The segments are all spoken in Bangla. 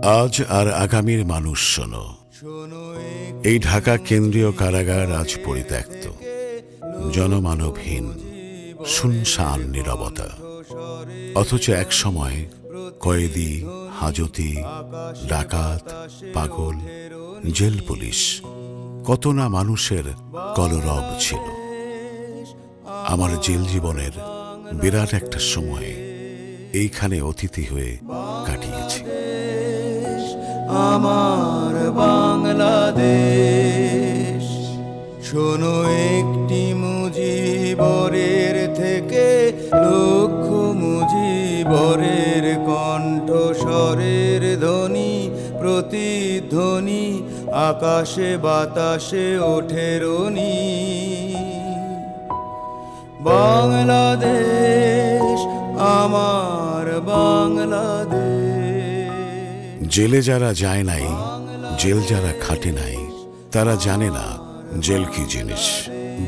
আজ আর আগামীর মানুষ শোনো, এই ঢাকা কেন্দ্রীয় কারাগার আজ পরিত্যক্ত, জনমানবহীন, শুনশান নীরবতা। অথচ এক সময় কয়েদি, হাজতি, ডাকাত, পাগল, জেল পুলিশ, কত না মানুষের কলরব ছিল। আমার জেল জীবনের বিরাট একটা সময় এইখানে অতিথি হয়ে কাটিয়েছি। আমার বাংলাদেশ, শোনো একটি মুজিবরের থেকে লক্ষ মুজিবরের কণ্ঠস্বরের ধ্বনি, প্রতিধ্বনি আকাশে বাতাসে ওঠে রনি। বাংলাদেশ, আমার বাংলাদেশ। জেলে যারা যায় নাই, জেল যারা খাটে নাই, তারা জানে না জেল কি জিনিস।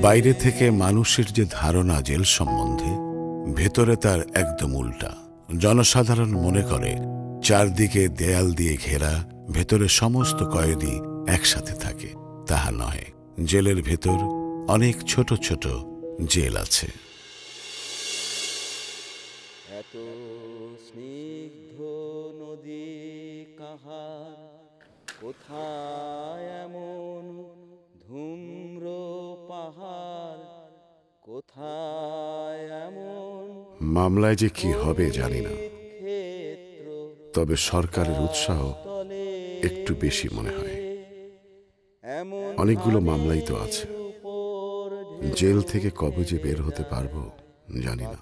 বাইরে থেকে মানুষের যে ধারণা জেল সম্বন্ধে, ভেতরে তার একদম উল্টা। জনসাধারণ মনে করে চারদিকে দেয়াল দিয়ে ঘেরা, ভেতরে সমস্ত কয়েদি একসাথে থাকে। তাহা নয়, জেলের ভেতর অনেক ছোট ছোট জেল আছে। এত স্নিগ্ধ নদী কাহার, কোথায় এমন ধূম্র পাহাড়, কোথায় এমন মামলায় যে কি হবে জানি না, তবে সরকারের উৎসাহ একটু বেশি মনে হয়। অনেকগুলো মামলাই তো আছে, জেল থেকে কবে যে বের হতে পারবো জানি না।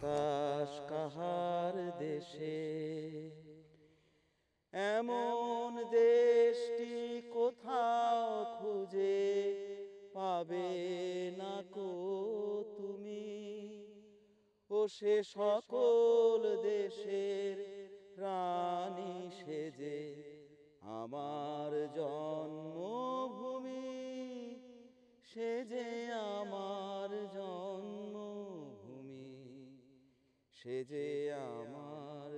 কাহার দেশে এমন দেশটি কোথাও খুঁজে পাবে না কো তুমি। ও সে সকল দেশের রানী সেজে আমার জন্মভূমি, সেজে আমার জন্মভূমি, সেজে আমার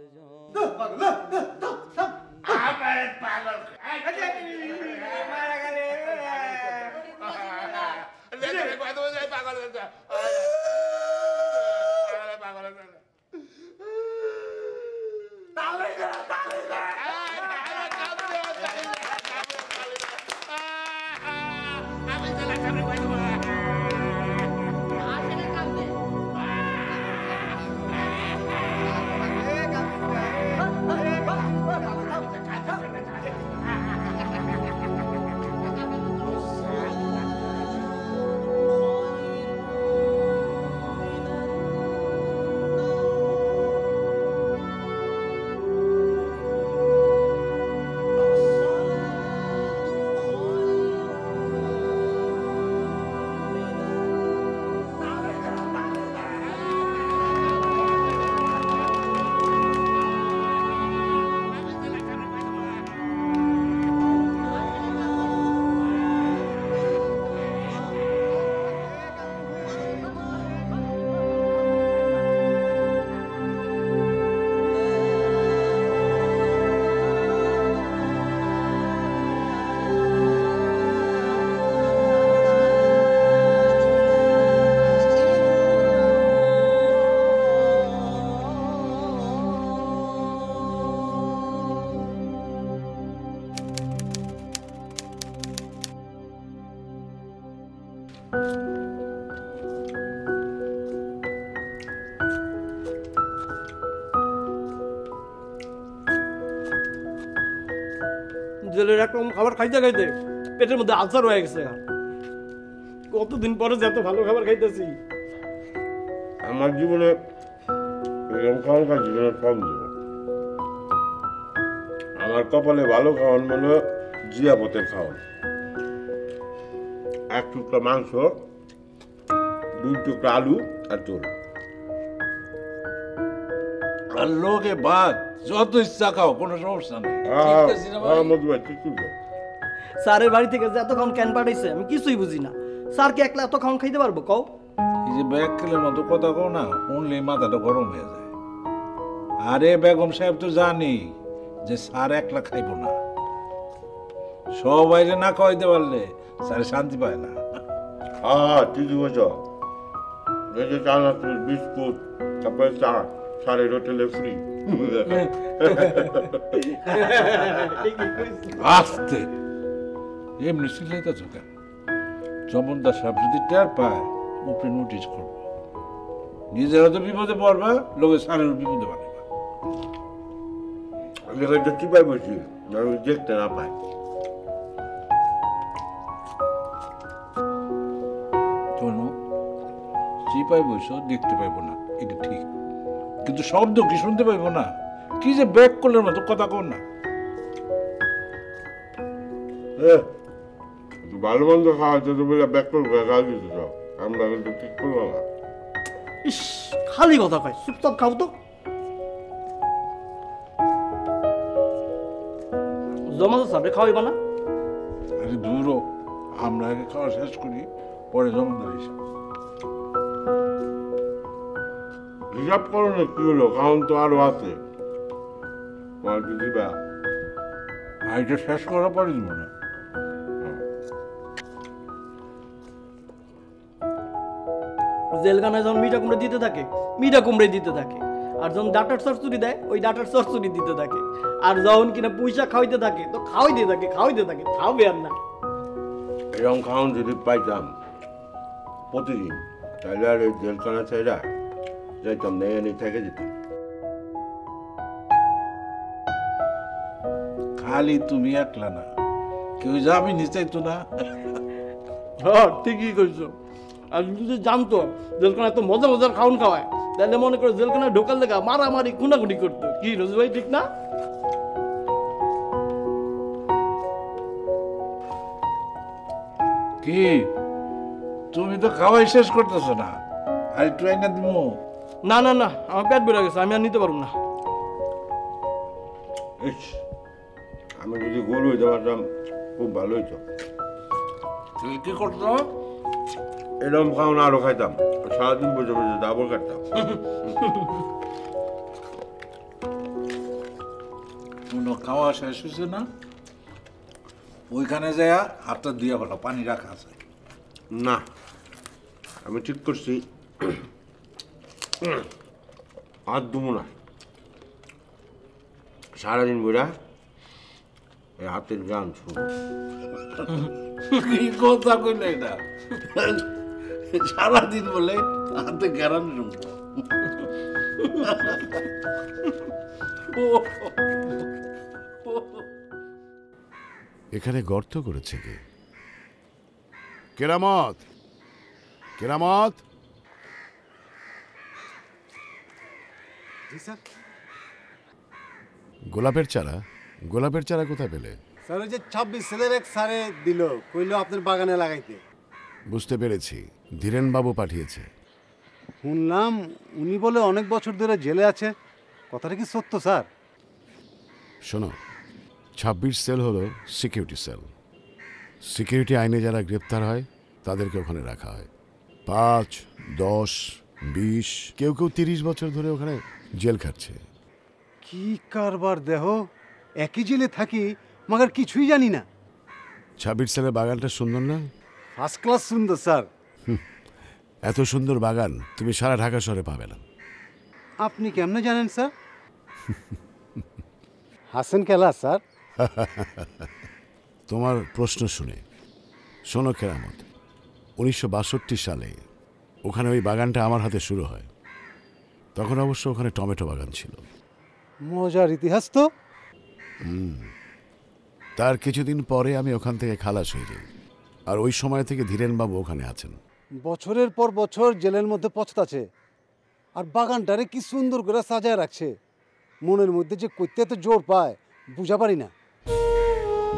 জেলের একরকম খাবার খাইতে খাইতে পেটের মধ্যে আলসার হয়ে গেছে। কতদিন পরে যে এত ভালো খাবার খাইতেছি। আমার জীবনে এরকম খাওয়ান জীবনের কম জীবন। আমার কপালে ভালো খাওয়ান মানে জিয়াপতের খাওয়ান। এক টুকরা মাংস, 2 টুকরা আলু আর ঝোল। আর লোকে ভাত যত ইচ্ছা খাও, কোনো সমস্যা নেই। স্যারের বাড়ি থেকে যে এতক্ষণ ক্যান পাঠাইছে আমি কিছুই বুঝি না। স্যার কি একলা এত খাওয়ান খাইতে পারবো কও? এই যে ব্যাগ খেলের মতো কথা কও না, শুনলে মাথাটা গরম হয়ে যায়। আরে বেগম সাহেব তো জানি যে স্যার একলা খাইব না, সবাই না খাওয়াইতে পারলে স্যার শান্তি পায় না। হ্যাঁ ঠিকই বলছ। এই যে চানাচুর বিস্কুট তারপরে চা স্যারের হোটেলে ফ্রি। আস্তে এমনি সিলাইতেছ কেন? চমনদার সাহেব যদি টের পায় উপরে নোটিশ করবো। নিজেরা তো বিপদে পড়বা, লোকে স্যারের বিপদে পারবা। আমি হয়তো চিপাই বসি আমি দেখতে না পাই। শোনো, চিপাই বইস দেখতে পাইবো না, এটা ঠিক, কিন্তু শব্দ কি শুনতে পাইবো না? কি যে ব্যাক করলের মতো কথা কর না। ভালো মন্দ খাওয়া হচ্ছে তো বলে ব্যাক করবো খাওয়া দিতে সব আমরা কিন্তু ঠিক করবো না। ইস, খালি কথা কয়, চুপচাপ খাও তো। জমাতে সাথে খাওয়াইবা না? আরে দূরও, আমরা আগে খাওয়া শেষ করি, পরে জমাদার হিসাব। হিসাব করো না কি হলো, কারণ তো আরো আছে। তোমার কি দিবা? আর এটা শেষ করার পরে দিব না। জেলখানায় যখন মিঠা কুমড়ে দিতে থাকে, মিঠা কুমড়ে দিতে থাকে। আর যখন ডাটার চরচুরি দেয়, ওই ডাটার চরচুরি দিতে থাকে। আর যখন কিনা পয়সা খাওয়াইতে থাকে, তো খাওয়াইতে থাকে, খাওয়াইতে থাকে, খাওয়াবে আর না। এরকম খাওয়ান যদি পাইতাম প্রতিদিন, তাহলে আর এই জেলখানা ছেড়া যাইতাম না, এনে থেকে যেতাম। খালি তুমি একলা না, কেউ যাবি নিচাইতো না। হ্যাঁ, ঠিকই কইছো। আর যদি জানতো জেলখানা এত মজা মজার খাওয়ান খাওয়ায়, তাহলে মনে করো জেলখানায় ঢোকার লেগা মারামারি খুনাখুনি করতো। কি রোজ ভাই, ঠিক না? কি তুমি তো খাওয়াই শেষ করতেছো না, আর একটু আইনা দিব। না না না, আমার পেট বেড়ে গেছে, আমি আর নিতে পারবো না। ইস, আমি যদি গরু হইতে পারতাম খুব ভালো হইতো। তুমি কি করতো? এরকম খাওয়ান আরো খাইতাম, সারাদিন বসে বসে ডাবল কাটতাম। কোনো খাওয়া শেষ হয়েছে না, ওইখানে যায় হাতটা দিয়ে ভালো পানি রাখা আছে। না, আমি ঠিক করছি আর দুমো না। সারাদিন বইরা এই হাতের গান শুনো। কি কথা কইলে এটা? সারাদিন বলে হাতে গ্যারান শুনবো। এখানে গর্ত করেছে কে? কেরামত, কেরামত। গোলাপের চারা, গোলাপের চারা কোথায় পেলে? স্যার ওই যে 26 ছেলের এক স্যারে দিল, কইলো আপনার বাগানে লাগাইতে। বুঝতে পেরেছি, ধীরেন বাবু পাঠিয়েছে। শুনলাম উনি বলে অনেক বছর ধরে জেলে আছে, কথাটা কি সত্য স্যার? শোনো, 26 সেল হলো সিকিউরিটি সেল। সিকিউরিটি আইনে যারা গ্রেপ্তার হয় তাদেরকে ওখানে রাখা হয়। 5, 10, 20, কেউ কেউ 30 বছর ধরে ওখানে জেল খাটছে। কি কারবার দেহ, একই জেলে থাকি মাগার কিছুই জানি না। 26 সেলের বাগানটা সুন্দর না? ফার্স্ট ক্লাস সুন্দর স্যার। এত সুন্দর বাগান তুমি সারা ঢাকা শহরে পাবে না। আপনি কেমনে জানেন স্যার? হাসেন কেলা স্যার? তোমার প্রশ্ন শুনে শোনো কেরামত, 1962 সালে ওখানে ওই বাগানটা আমার হাতে শুরু হয়। তখন অবশ্য ওখানে টমেটো বাগান ছিল। মজার ইতিহাস তো। তার কিছুদিন পরে আমি ওখান থেকে খালাস হয়ে যাই, আর ওই সময় থেকে ধীরেনবাবু ওখানে আছেন। বছরের পর বছর জেলের মধ্যে পচতাছে, আর বাগানটারে কি সুন্দর করে সাজায় রাখছে। মনের মধ্যে যে করতে এত জোর পায় বুঝা পারি না।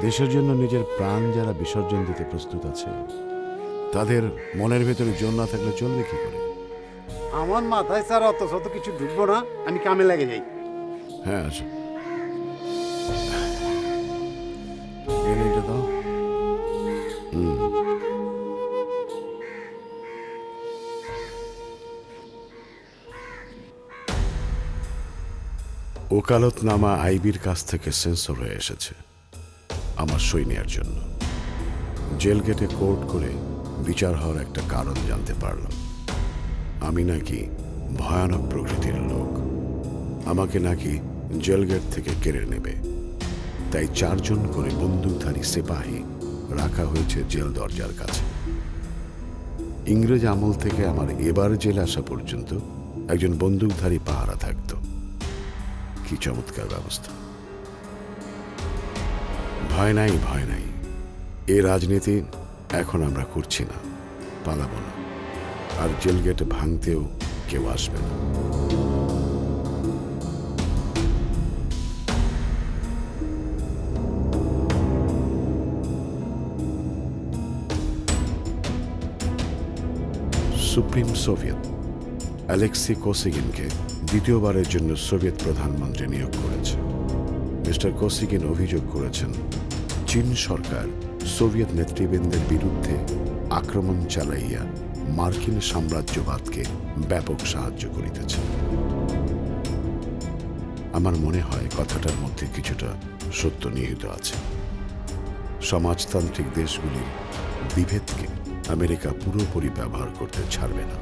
দেশের জন্য নিজের প্রাণ যারা বিসর্জন দিতে প্রস্তুত আছে, তাদের মনের ভেতরে জোর না থাকলে চলবে কি করে? আমার মাথায় স্যার অত শত কিছু ঢুকবো না, আমি কামে লেগে যাই। হ্যাঁ, আসো। এটা দাও। ওকালতনামা আইবির কাছ থেকে সেন্সর হয়ে এসেছে আমার সই নেয়ার জন্য। জেল গেটে কোর্ট করে বিচার হওয়ার একটা কারণ জানতে পারলাম। আমি নাকি ভয়ানক প্রকৃতির লোক, আমাকে নাকি জেল গেট থেকে কেড়ে নেবে। তাই 4 জন করে বন্দুকধারী সিপাহী রাখা হয়েছে জেল দরজার কাছে। ইংরেজ আমল থেকে আমার এবার জেলে আসা পর্যন্ত একজন বন্দুকধারী পাহারা থাকত। কি চমৎকার ব্যবস্থা! ভয় নাই, ভয় নাই। এই রাজনীতি এখন আমরা করছি না, পালাবো না, আর জেল গেট ভাঙতেও কেউ আসবে না। সুপ্রিম সোভিয়েত অ্যালেক্সি কোসিগিনকে দ্বিতীয়বারের জন্য সোভিয়েত প্রধানমন্ত্রী নিয়োগ করেছে। মিস্টার কোসিগিন অভিযোগ করেছেন চীন সরকার সোভিয়েত নেতৃবৃন্দের বিরুদ্ধে আক্রমণ চালাইয়া মার্কিন সাম্রাজ্যবাদকে ব্যাপক সাহায্য করিতেছে। আমার মনে হয় কথাটার মধ্যে কিছুটা সত্য নিহিত আছে। সমাজতান্ত্রিক দেশগুলির বিভেদকে আমেরিকা পুরোপুরি ব্যবহার করতে ছাড়বে না।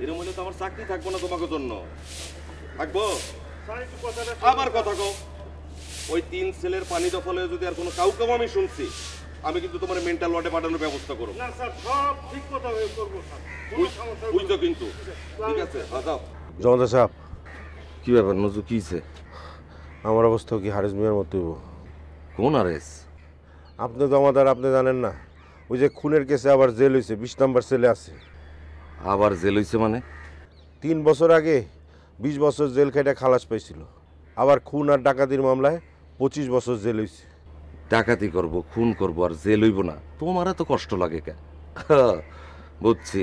এর মধ্যে তো আমার চাকরি থাকবো না তোমাকে জন্য। থাকবো আবার কথা কও। ওই 3 ছেলের পানি দফলে যদি আর কোনো কাউকে আমি শুনছি, আমি কিন্তু তোমার মেন্টাল ওয়ার্ডে পাঠানোর ব্যবস্থা করব। না স্যার, সব ঠিক কথা করবো স্যার, কোনো সমস্যা হবে না। বুঝছো কিন্তু? ঠিক আছে, যাও। জমাদার সাহেব, কি ব্যাপার নজু, কি হইছে? আমার অবস্থাও কি হারিস মিয়ার মতো? কোন আরেস? আপনি জমাদার, আপনি জানেন না ওই যে খুনের কেসে আবার জেল হয়েছে, 20 নম্বর সেলে আছে। আবার জেল হইছে মানে? 3 বছর আগে 20 বছর জেল খেটে খালাস পাইছিল, আবার খুন আর ডাকাতির মামলায় 25 বছর জেল হয়েছে। ডাকাতি করব, খুন করব, আর জেল হইব না? তোমার এত কষ্ট লাগে কেন? বুঝছি,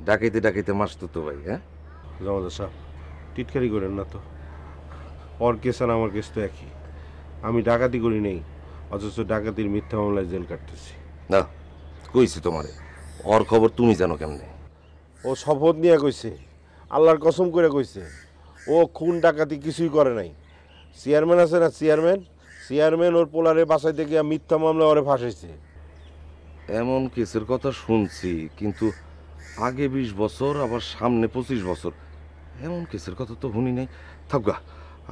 ডাকাইতে ডাকাইতে মাসতো তো ভাই। হ্যাঁ জমাদার সাহেব, টিটকারি করেন না তো। ওর কেস আর আমার কেস তো একই। আমি ডাকাতি করি নেই, অথচ ডাকাতির মিথ্যা মামলায় জেল কাটতেছি। না, কইছি তোমারে, ওর খবর তুমি জানো কেমনে? ও শপথ নিয়ে কইছে, আল্লাহর কসম করে কইছে, ও খুন ডাকাতি কিছুই করে নাই। চেয়ারম্যান আছে না, চেয়ারম্যান ওর পোলারে বাসাইতে গিয়া মিথ্যা মামলা ওরে ফাঁসাইছে। এমন কেসের কথা শুনছি, কিন্তু আগে 20 বছর, আবার সামনে 25 বছর, এমন কেসের কথা তো শুনি নাই। থাকগা,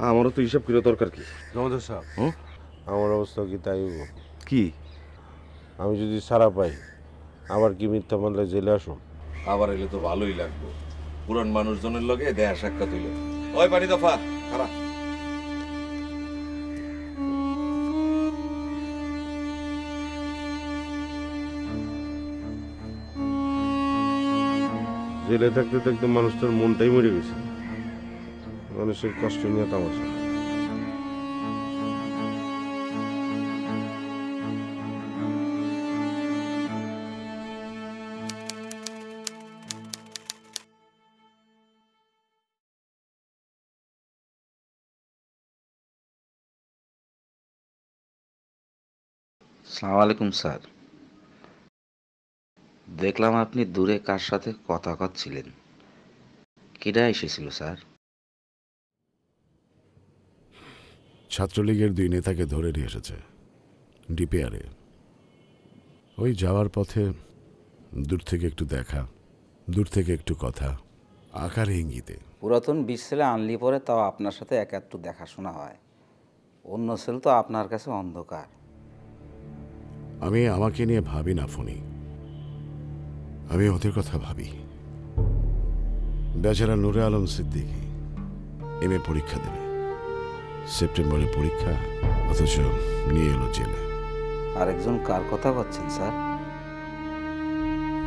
আমারও তো হিসাব করে দরকার। কি জমাদার সাহেব, আমার অবস্থা কি তাই হইব? কি? আমি যদি ছাড়া পাই, আবার কি মিথ্যা মামলায় জেলে আসুন? আবার এলে তো ভালোই লাগবে। পুরান মানুষজনের লগে দেয়া সাক্ষাৎ হইলে। ওই পানি দফা খারাপ। জেলে থাকতে থাকতে মানুষটার মনটাই মরে গেছে। মানুষের কষ্ট নিয়ে তামাশা। আসসালামু আলাইকুম স্যার। দেখলাম আপনি দূরে কার সাথে কথা কচ্ছিলেন। কেডা এসেছিল স্যার? ছাত্রলীগের 2 নেতাকে ধরে নিয়ে এসেছে ডিপিআরে। ওই যাওয়ার পথে দূর থেকে একটু দেখা, দূর থেকে একটু কথা, আকারে ইঙ্গিতে। পুরাতন 20 ছেলে আনলি পরে তাও আপনার সাথে একটু দেখাশোনা হয়। অন্য ছেলে তো আপনার কাছে অন্ধকার। আমি আমাকে নিয়ে ভাবি না ফোনি, আমি ওদের কথা ভাবি। বেচারা নূরে আলম সিদ্দিকী এমএ পরীক্ষা দেবে, সেপ্টেম্বরে পরীক্ষা, অথচ নিয়ে এলো জেলে। আরেকজন কার কথা বলছেন স্যার?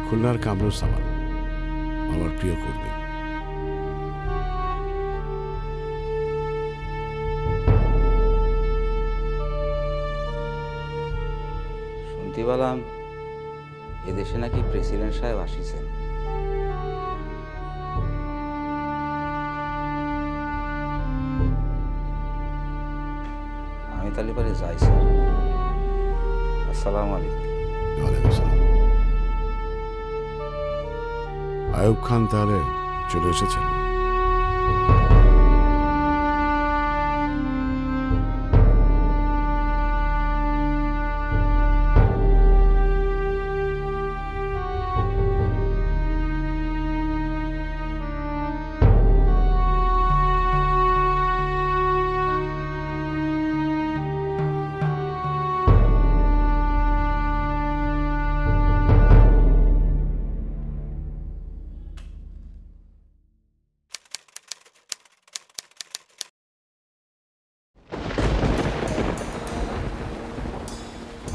খুলনার কামরুজ্জামান, আমার প্রিয় কর্মী। শুনতে পেলাম এদেশে নাকি প্রেসিডেন্ট সাহেব আসিছেন। তাহলে পরে যাই স্যার। আসসালামু আলাইকুম। ওয়ালাইকুম আসসালাম। আয়ুব খান তাহলে চলে এসেছেন?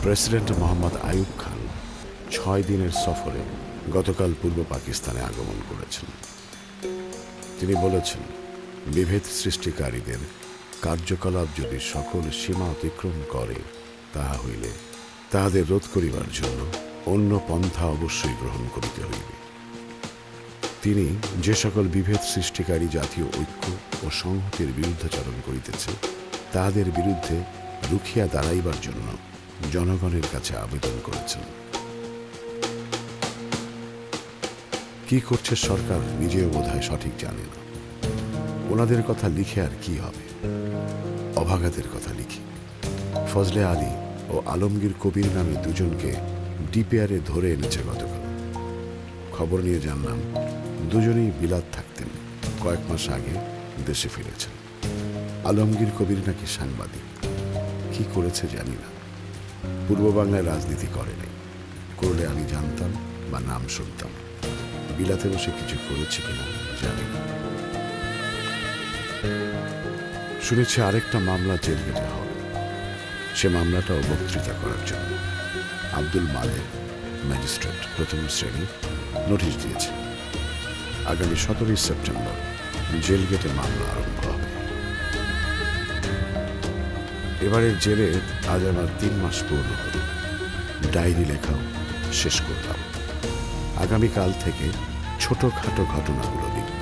প্রেসিডেন্ট মোহাম্মদ আয়ুব খান 6 দিনের সফরে গতকাল পূর্ব পাকিস্তানে আগমন করেছেন। তিনি বলেছেন, বিভেদ সৃষ্টিকারীদের কার্যকলাপ যদি সকল সীমা অতিক্রম করে, তাহা হইলে তাহাদের রোধ করিবার জন্য অন্য পন্থা অবশ্যই গ্রহণ করিতে হইবে। তিনি যে সকল বিভেদ সৃষ্টিকারী জাতীয় ঐক্য ও সংহতির বিরুদ্ধাচরণ করিতেছে, তাহাদের বিরুদ্ধে রুখিয়া দাঁড়াইবার জন্য জনগণের কাছে আবেদন করেছেন। কি করছে সরকার নিজেও বোধহয় সঠিক জানে না। ওনাদের কথা লিখে আর কি হবে, অভাগাদের কথা লিখি। ফজলে আলী ও আলমগীর কবির নামে দুজনকে ডিপিআরে ধরে এনেছে গতকাল। খবর নিয়ে জানলাম দুজনেই বিলাত থাকতেন, কয়েক মাস আগে দেশে ফিরেছেন। আলমগীর কবির নাকি সাংবাদিক, কি করেছে জানি না। পূর্ব বাংলায় রাজনীতি করে নাই, করলে আমি জানতাম বা নাম শুনতাম। বিলাতে বসে কিছু করেছে কিনা জানি না। শুনেছি আরেকটা মামলা জেলগেটে হবে, সে মামলাটাও বক্তৃতা করার জন্য আব্দুল মালেক ম্যাজিস্ট্রেট প্রথম শ্রেণী নোটিশ দিয়েছে। আগামী 17 সেপ্টেম্বর জেলগেটে মামলা আরম্ভ হবে। এবারের জেলে আজ আমার 3 মাস পূর্ণ হল। ডায়েরি লেখাও শেষ করলাম। আগামীকাল থেকে ছোটখাটো ঘটনাগুলো লিখব।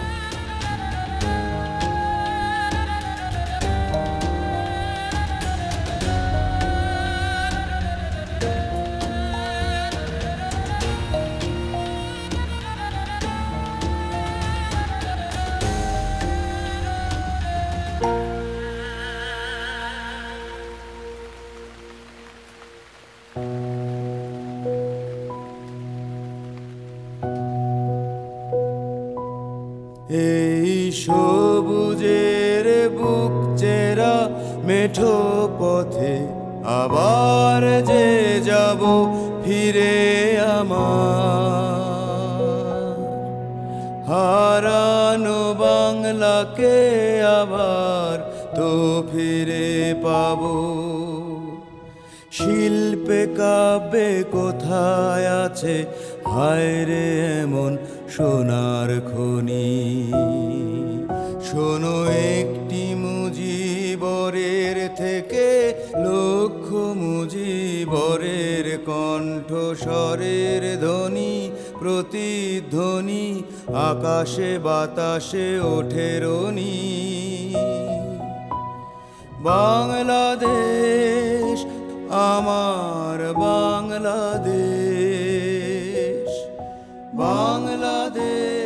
এই সবুজের বুক চেরা মেঠো পথে আবার যে যাব ফিরে আমার হারানো বাংলাকে আবার তো ফিরে পাবো। শিল্পে কাব্যে কোথায় আছে হায় রে এমন সোনার খনি। শোনো একটি মুজিবরের থেকে লক্ষ মুজিবরের কণ্ঠস্বরের ধ্বনি প্রতিধ্বনি আকাশে বাতাসে ওঠে রনি। বাংলাদেশ আমার বাংলাদেশ, বাংলাদেশ